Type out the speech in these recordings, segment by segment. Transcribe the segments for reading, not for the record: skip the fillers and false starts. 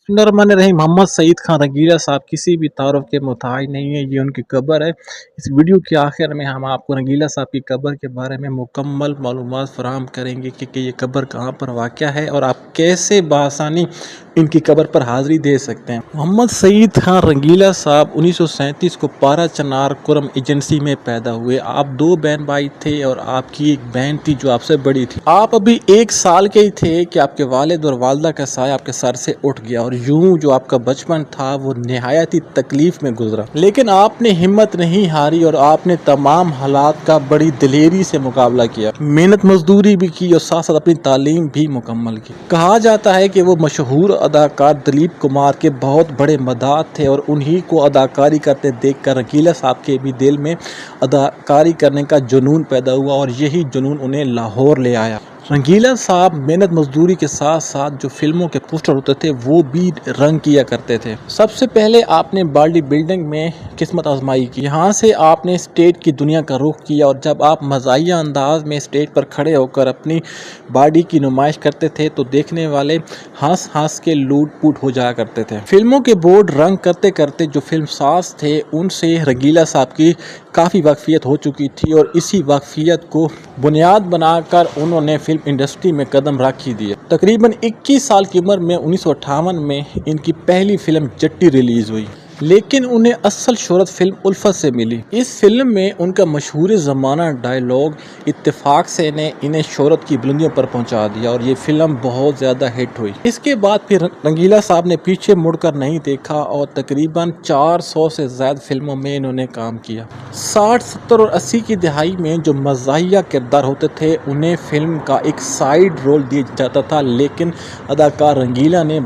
रही मोहम्मद सईद खान रंगीला साहब किसी भी तारुफ के मुताबिक नहीं है, ये उनकी कब्र है। इस वीडियो के आखिर में हम आपको रंगीला साहब की कब्र के बारे में मुकम्मल मालूमात फराहम करेंगे कि ये कब्र कहाँ पर वाक़या है और आप कैसे बआसानी इनकी कब्र पर हाज़िरी दे सकते हैं। मोहम्मद सईद खान रंगीला साहब 1937 को पारा चनार कुरम एजेंसी में पैदा हुए। आप दो बहन भाई थे और आपकी एक बहन थी जो आपसे बड़ी थी। आप अभी 1 साल के ही थे कि आपके वालिद और वालदा का साया आपके सर से उठ गया और यूं जो आपका बचपन था वो निहायत ही तकलीफ में गुजरा, लेकिन आपने हिम्मत नहीं हारी और आपने तमाम हालात का बड़ी दिलेरी से मुकाबला किया, मेहनत मजदूरी भी की और साथ साथ अपनी तालीम भी मुकम्मल की। कहा जाता है कि वो मशहूर अदाकार दिलीप कुमार के बहुत बड़े मदाद थे और उन्हीं को अदाकारी करते देखकर रंगीला साहब के भी दिल में अदाकारी करने का जुनून पैदा हुआ और यही जुनून उन्हें लाहौर ले आया। रंगीला साहब मेहनत मजदूरी के साथ साथ जो फिल्मों के पोस्टर होते थे वो भी रंग किया करते थे। सबसे पहले आपने बॉडी बिल्डिंग में किस्मत आजमाई की, यहाँ से आपने स्टेज की दुनिया का रुख किया और जब आप मज़ाहिया अंदाज में स्टेज पर खड़े होकर अपनी बॉडी की नुमाइश करते थे तो देखने वाले हंस हंस के लूट पुट हो जाया करते थे। फिल्मों के बोर्ड रंग करते करते जो फिल्म साज थे उनसे रंगीला साहब की काफ़ी वाकफियत हो चुकी थी और इसी वाकफियत को बुनियाद बनाकर उन्होंने फिल्म इंडस्ट्री में कदम रख ही दिया। तकरीबन 21 साल की उम्र में 1958 में इनकी पहली फिल्म जट्टी रिलीज़ हुई, लेकिन उन्हें असल शोहरत फिल्म उल्फत से मिली। इस फिल्म में उनका मशहूर ज़माना डायलॉग इत्तेफाक से ने इन्हें शोहरत की बुलंदियों पर पहुंचा दिया और ये फिल्म बहुत ज़्यादा हिट हुई। इसके बाद फिर रंगीला साहब ने पीछे मुड़कर नहीं देखा और तकरीबन 400 से ज़्यादा फिल्मों में इन्होंने काम किया। 60, 70 और 80 की दहाई में जो मज़ाहिया किरदार होते थे उन्हें फिल्म का एक साइड रोल दिया जाता था, लेकिन अदाकार रंगीला ने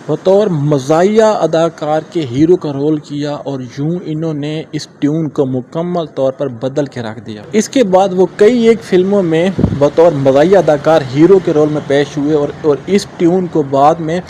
बतौर मज़ाहिया अदाकार के हीरो का रोल किया और यूं इन्होंने इस ट्यून को मुकम्मल तौर पर बदल के रख दिया। इसके बाद वो कई एक फिल्मों में बतौर मज़ाहिया अदाकार हीरो के रोल में पेश हुए और इस ट्यून को बाद में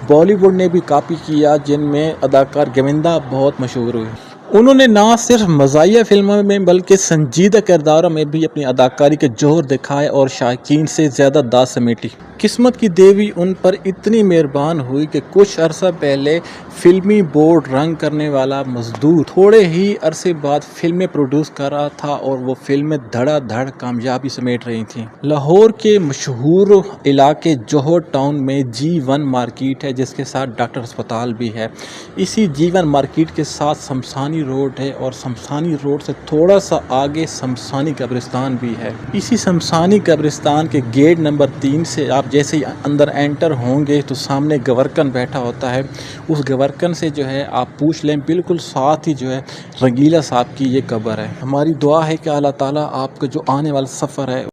बॉलीवुड ने भी कॉपी किया, जिनमें अदाकार गोविंदा बहुत मशहूर हुए। उन्होंने ना सिर्फ मज़ाहिया फिल्मों में बल्कि संजीदा किरदारों में भी अपनी अदाकारी के जोहर दिखाए और शायकीन से ज़्यादा दाद समेटी। किस्मत की देवी उन पर इतनी मेहरबान हुई कि कुछ अरसा पहले फिल्मी बोर्ड रंग करने वाला मजदूर थोड़े ही अरसे बाद फिल्में प्रोड्यूस कर रहा था और वो फिल्में धड़ाधड़ कामयाबी समेट रही थीं। लाहौर के मशहूर इलाके जोहर टाउन में G1 मार्केट है, जिसके साथ डॉक्टर अस्पताल भी है। इसी G1 मार्केट के साथ शमशानी रोड है और शमशानी रोड से थोड़ा सा आगे शमशानी कब्रिस्तान भी है। इसी शमशानी कब्रिस्तान के गेट नंबर 3 से आप जैसे ही अंदर एंटर होंगे तो सामने गवर्कन बैठा होता है। उस गवर्कन से जो है आप पूछ लें, बिल्कुल साथ ही जो है रंगीला साहब की ये कब्र है। हमारी दुआ है कि अल्लाह ताला आपका जो आने वाला सफ़र है